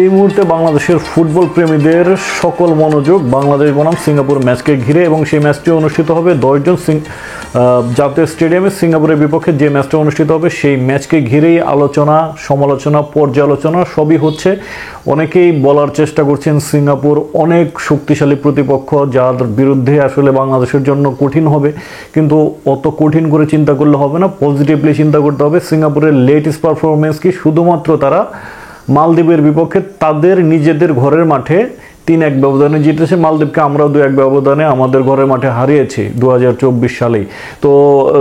এই মুহূর্তে বাংলাদেশের ফুটবল প্রেমীদের সকল মনোযোগ বাংলাদেশ বনাম সিঙ্গাপুর ম্যাচকে ঘিরে, এবং সেই ম্যাচটি অনুষ্ঠিত হবে 10 জন জাতীয় স্টেডিয়ামে সিঙ্গাপুরের বিপক্ষে যে ম্যাচটা অনুষ্ঠিত হবে সেই ম্যাচকে ঘিরেই আলোচনা, সমালোচনা, পর্যালোচনা সবই হচ্ছে। অনেকেই বলার চেষ্টা করছেন সিঙ্গাপুর অনেক শক্তিশালী প্রতিপক্ষ, যার বিরুদ্ধে আসলে বাংলাদেশের জন্য কঠিন হবে, কিন্তু অত কঠিন করে চিন্তা করলে হবে না, পজিটিভলি চিন্তা করতে হবে। সিঙ্গাপুরের লেটেস্ট পারফরমেন্স কি, শুধুমাত্র তারা মালদ্বীপের বিপক্ষে তাদের নিজেদের ঘরের মাঠে 3-1 ব্যবধানে জিতেছে। মালদ্বীপকে আমরাও 2-1 ব্যবধানে আমাদের ঘরের মাঠে হারিয়েছি 2024 সালেই। তো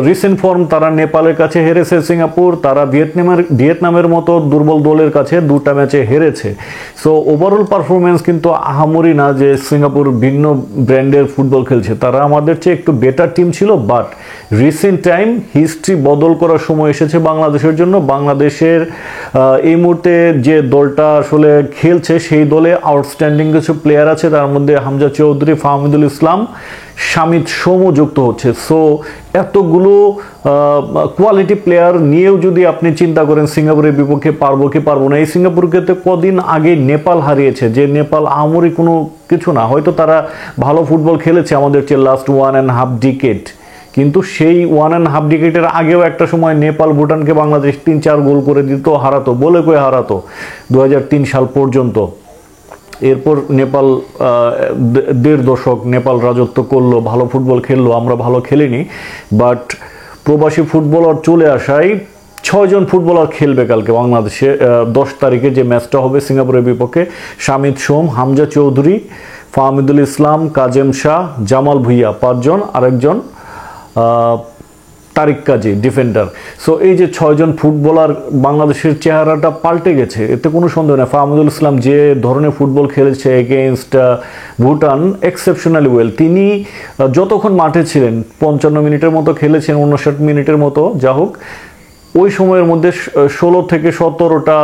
রিসেন্ট ফর্ম, তারা নেপালের কাছে হেরেছে সিঙ্গাপুর, তারা ভিয়েতনামের মতো দুর্বল দলের কাছে 2টা ম্যাচে হেরেছে। সো ওভারঅল পারফরমেন্স কিন্তু আহামরি না যে সিঙ্গাপুর ভিন্ন ব্র্যান্ডের ফুটবল খেলছে, তারা আমাদের চেয়ে একটু বেটার টিম ছিল। বাট রিসেন্ট টাইম হিস্ট্রি বদল করার সময় এসেছে বাংলাদেশের জন্য। বাংলাদেশের এই মুহূর্তে যে দলটা আসলে খেলছে সেই দলে আউটস্ট্যান্ডিং কিছু প্লেয়ার আছে, তার মধ্যে হামজা চৌধুরী, ফাহমিদুল ইসলাম, শামিদ সোমও যুক্ত হচ্ছে। সো এতগুলো কোয়ালিটি প্লেয়ার নিয়েও যদি আপনি চিন্তা করেন সিঙ্গাপুরের বিপক্ষে পারবো কি পারবো না, এই সিঙ্গাপুরকে তো কদিন আগে নেপাল হারিয়েছে, যে নেপাল আহামরি কোনো কিছু না, হয়তো তারা ভালো ফুটবল খেলেছে আমাদের চেয়ে লাস্ট 1.5 ডিকেড, কিন্তু সেই 1.5 ডিকেটের আগেও একটা সময় নেপাল ভুটানকে বাংলাদেশ 3-4 গোল করে দিত, হারাতো, বলে কয়ে হারাতো 2003 সাল পর্যন্ত। এরপর নেপাল 1.5 দশক নেপাল রাজত্ব করলো, ভালো ফুটবল খেললো, আমরা ভালো খেলিনি। বাট প্রবাসী ফুটবলার চলে আসায় 6 জন ফুটবলার খেলবে কালকে বাংলাদেশে 10 তারিখে যে ম্যাচটা হবে সিঙ্গাপুরের বিপক্ষে। শামিদ সোম, হামজা চৌধুরী, ফাহমিদুল ইসলাম, কাজেম শাহ, জামাল ভুইয়া 5 জন, আরেকজন তারিক কাজী ডিফেন্ডার। সো এই যে 6 জন ফুটবলার, বাংলাদেশের চেহারাটা পাল্টে গেছে, এতে কোনো সন্দেহ নেই। ফাহমিদুল ইসলাম যে ধরনের ফুটবল খেলেছে এগেইনস্ট ভুটান, এক্সেপশনালি ওয়েল। তিনি যতক্ষণ মাঠে ছিলেন 55 মিনিটের মতো খেলেছেন, 59 মিনিটের মতো, যা হোক, ওই সময়ের মধ্যে 16 থেকে 17টা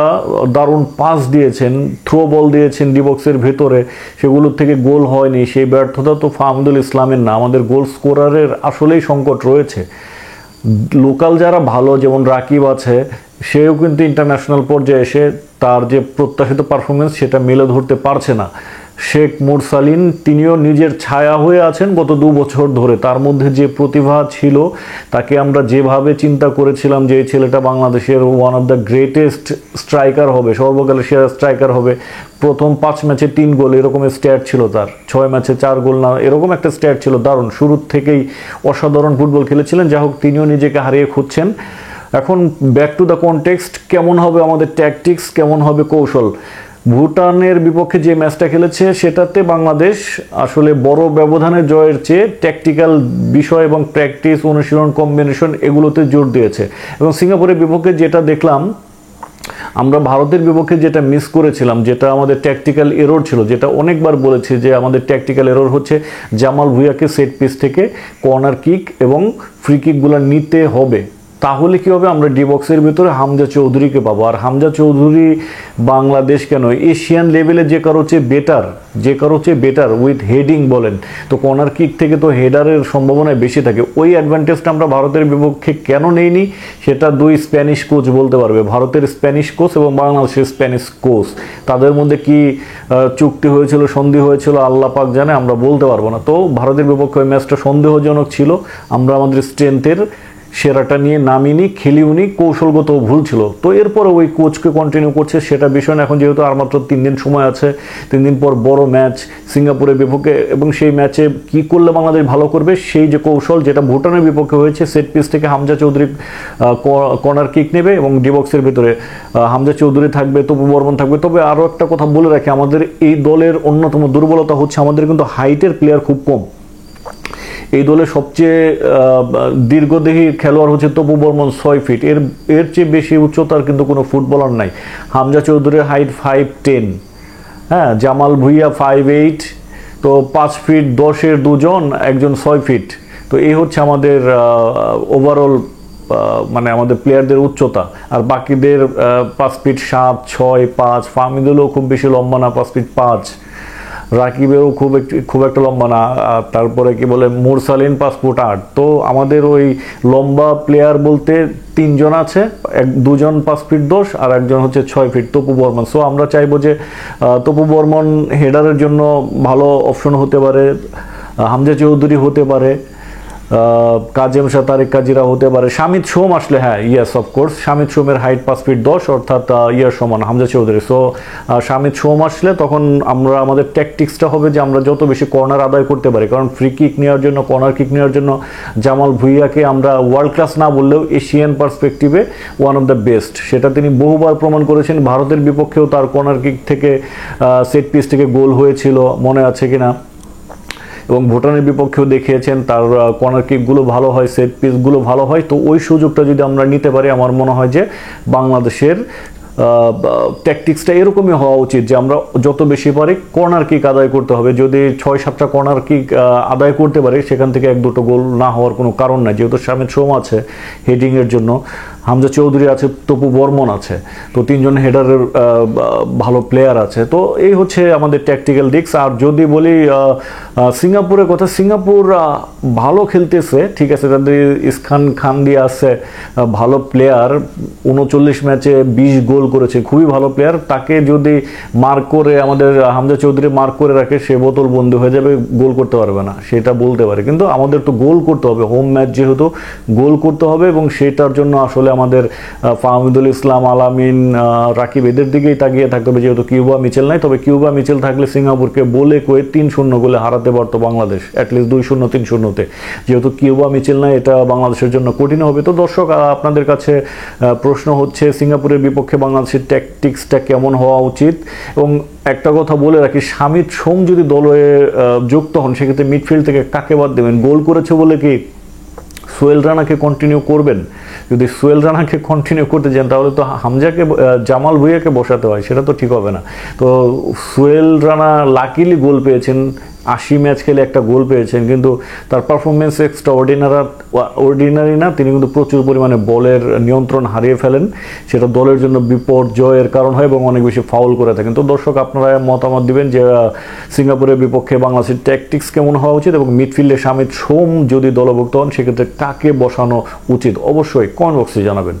দারুণ পাস দিয়েছেন, থ্রো বল দিয়েছেন ডিবক্সের ভেতরে, সেগুলোর থেকে গোল হয়নি। সেই ব্যর্থতা তো ফাহমিদুল ইসলামের না, আমাদের গোল স্কোরারের আসলেই সংকট রয়েছে। লোকাল যারা ভালো, যেমন রাকিব আছে, সেও কিন্তু ইন্টারন্যাশনাল পর্যায়ে এসে তার যে প্রত্যাশিত পারফরমেন্স সেটা মেলে ধরতে পারছে না। শেখ মুরসালিন, তিনিও নিজের ছায়া হয়ে আছেন গত 2 বছর ধরে। তার মধ্যে যে প্রতিভা ছিল, তাকে আমরা যেভাবে চিন্তা করেছিলাম যে এই ছেলেটা বাংলাদেশের one of the greatest striker হবে, সর্বকালের সেরা স্ট্রাইকার হবে, প্রথম 5 ম্যাচে 3 গোল এরকম স্ট্যাট ছিল তার, 6 ম্যাচে 4 গোল না এরকম একটা স্ট্যাট ছিল, দারুণ, শুরুর থেকেই অসাধারণ ফুটবল খেলেছিলেন। যা হোক, তিনিও নিজেকে হারিয়ে খুঁজছেন। এখন ব্যাক টু দ্য কনটেক্সট, কেমন হবে আমাদের ট্যাকটিক্স, কেমন হবে কৌশল। ভুটানের বিপক্ষে যে ম্যাচটা খেলেছে সেটাতে বাংলাদেশ আসলে বড় ব্যবধানের জয়ের চেয়ে ট্যাকটিক্যাল বিষয় এবং প্র্যাকটিস, অনুশীলন, কম্বিনেশন এগুলোতে জোর দিয়েছে। এবং সিঙ্গাপুরের বিপক্ষে যেটা দেখলাম, আমরা ভারতের বিপক্ষে যেটা মিস করেছিলাম, যেটা আমাদের ট্যাকটিক্যাল এরর ছিল, যেটা অনেকবার বলেছি যে আমাদের ট্যাকটিক্যাল এরর হচ্ছে জামাল ভুইয়াকে সেট পিস থেকে কর্নার কিক এবং ফ্রি কিকগুলো নিতে হবে। তাহলে কি হবে, আমরা ডি বক্সের ভিতরে হামজা চৌধুরীকে পাবো। আর হামজা চৌধুরী বাংলাদেশ কেন এশিয়ান লেভেলে যে কারো চেয়ে বেটার উইথ হেডিং বলেন, তো কর্নার কিক থেকে তো হেডারের সম্ভাবনা বেশি থাকে। ওই অ্যাডভান্টেজটা আমরা ভারতের বিপক্ষে কেন নেইনি, সেটা 2 স্প্যানিশ কোচ বলতে পারবে। ভারতের স্প্যানিশ কোচ এবং বাংলাদেশের স্প্যানিশ কোচ, তাদের মধ্যে কি চুক্তি হয়েছিল, সন্ধি হয়েছিল, আল্লাহ পাক জানে, আমরা বলতে পারবো না। তো ভারতের বিপক্ষে ওই ম্যাচটা সন্দেহজনক ছিল। আমরা আমাদের স্ট্রেংথের সেরাটা নিয়ে নামিনি, খেলিওনি, কৌশলগত ভুল ছিল। তো এরপরে ওই কোচকে কন্টিনিউ করছে, সেটা বিষয় না। এখন যেহেতু আর মাত্র 3 দিন সময় আছে, 3 দিন পর বড় ম্যাচ সিঙ্গাপুরের বিপক্ষে, এবং সেই ম্যাচে কি করলে বাংলাদেশ ভালো করবে, সেই যে কৌশল যেটা ভুটানের বিপক্ষে হয়েছে, সেট পিস থেকে হামজা চৌধুরী কর্নার কিক নেবে এবং ডিবক্সের ভিতরে হামজা চৌধুরী থাকবে, তপু বর্মন থাকবে। তবে আরও একটা কথা বলে রাখি, আমাদের এই দলের অন্যতম দুর্বলতা হচ্ছে আমাদের কিন্তু হাইটের প্লেয়ার খুব কম। এই দলের সবচেয়ে দীর্ঘদেহী খেলোয়াড় হচ্ছে তপু বর্মন, 6 ফিট, এর চেয়ে বেশি উচ্চতার কিন্তু কোনো ফুটবলার নাই। হামজা চৌধুরীর হাইট 5'10", হ্যাঁ, জামাল ভুইয়া 5'8", তো 5 ফিট 10-এর 2 জন, একজন 6 ফিট। তো এই হচ্ছে আমাদের ওভারঅল মানে আমাদের প্লেয়ারদের উচ্চতা। আর বাকিদের 5 ফিট 7, 6, 5, ফাহমিদুলও খুব বেশি লম্বা না, 5 ফিট 5। রাকিবেও খুব একটা লম্বা না, তারপরে কি বলে মুরসালিন 5 ফুট 8। তো আমাদের ওই লম্বা প্লেয়ার বলতে 3 জন আছে, দুজন 5 ফিট 10 আর একজন হচ্ছে 6 ফিট, তপু বর্মন। সো আমরা চাইবো যে তপু বর্মন হেডারের জন্য ভালো অপশন হতে পারে, হামজা চৌধুরী হতে পারে, কাজেম শাহ তারেক কাজিরা হতে পারে, শামিদ সোম আসলে হ্যাঁ ইয়েস অফকোর্স, শামিদ সোমের হাইট 5 ফিট 10 অর্থাৎ ইয়ার সমান হামজা চৌধুরী। সো শামিদ সোম আসলে তখন আমরা আমাদের ট্যাকটিক্সটা হবে যে আমরা যত বেশি কর্নার আদায় করতে পারি, কারণ ফ্রি কিক নেওয়ার জন্য, কর্নার কিক নেওয়ার জন্য জামাল ভুঁইয়াকে আমরা ওয়ার্ল্ড ক্লাস না বললেও এশিয়ান পার্সপেক্টিভে ওয়ান অফ দ্য বেস্ট, সেটা তিনি বহুবার প্রমাণ করেছেন। ভারতের বিপক্ষেও তার কর্নার কিক থেকে, সেট পিস থেকে গোল হয়েছিল, মনে আছে কিনা, এবং ভুটানের বিপক্ষেও দেখিয়েছেন তার কর্নার কিকগুলো ভালো হয়, সেট পিসগুলো ভালো হয়। তো ওই সুযোগটা যদি আমরা নিতে পারি, আমার মনে হয় যে বাংলাদেশের ট্যাকটিক্সটা এরকমই হওয়া উচিত যে আমরা যত বেশি পারি কর্নার কিক আদায় করতে হবে। যদি 6-7টা কর্নার কিক আদায় করতে পারি, সেখান থেকে 1-2 গোল না হওয়ার কোনো কারণ নাই, যেহেতু শামিদ সোম আছে হেডিংয়ের জন্য, হামজা চৌধুরী আছে, তপু বর্মন আছে, তো 3জন হেডারের ভালো প্লেয়ার আছে। তো এই হচ্ছে আমাদের ট্যাকটিক্যাল দিকস। আর যদি বলি সিঙ্গাপুরের কথা, সিঙ্গাপুর ভালো খেলতেছে, ঠিক আছে, তাদের ইসখান খান দিয়ে আছে ভালো প্লেয়ার, 39 ম্যাচে 20 গোল করেছে, খুবই ভালো প্লেয়ার। তাকে যদি মার্ক করে আমাদের হামজা চৌধুরী মার্ক করে রাখে, সে বোতল বন্ধ হয়ে যাবে, গোল করতে পারবে না, সেটা বলতে পারে। কিন্তু আমাদের তো গোল করতে হবে, হোম ম্যাচ যেহেতু গোল করতে হবে, এবং সেটার জন্য আসলে আমাদের ফাহমিদুল ইসলাম, আলামিন, রাকিব এদের দিকেই তাকিয়ে থাকতে হবে, যেহেতু কিউবা মিচেল নাই। তবে কিউবা মিচেল থাকলে সিঙ্গাপুরকে বলে কয়ে 3-0 গোলে হারাতে পারতো বাংলাদেশ, অ্যাটলিস্ট 2-0 3-0-তে। যেহেতু কিউবা মিচেল নাই, এটা বাংলাদেশের জন্য কঠিন হবে। তো দর্শক, আপনাদের কাছে প্রশ্ন হচ্ছে সিঙ্গাপুরের বিপক্ষে বাংলাদেশের ট্যাকটিক্সটা কেমন হওয়া উচিত। এবং একটা কথা বলে রাখি, শামিদ সোম যদি দলে যুক্ত হন, সেক্ষেত্রে মিডফিল্ড থেকে কাকে বাদ দেবেন? গোল করেছে বলে কি সোহেল রানাকে কন্টিনিউ করবেন? যদি সোহেল রানাকে কন্টিনিউ করতে চান, তাহলে তো হামজাকে, জামাল ভুঁইয়াকে বসাতে হয়, সেটা তো ঠিক হবে না। তো সোহেল রানা লাকিলি গোল পেয়েছেন, 80 ম্যাচ খেলে একটা গোল পেয়েছেন, কিন্তু তার পারফরমেন্স এক্সট্রা অর্ডিনারি না। তিনি কিন্তু প্রচুর পরিমাণে বলের নিয়ন্ত্রণ হারিয়ে ফেলেন, সেটা দলের জন্য বিপর্যয়ের কারণ হয় এবং অনেক বেশি ফাউল করে থাকেন। তো দর্শক, আপনারা মতামত দিবেন যে সিঙ্গাপুরের বিপক্ষে বাংলাদেশের ট্যাকটিক্স কেমন হওয়া উচিত, এবং মিডফিল্ডে শামিদ সোম যদি দলভুক্ত হন, সেক্ষেত্রে কাকে বসানো উচিত, অবশ্যই কমেন্ট বক্সে জানাবেন।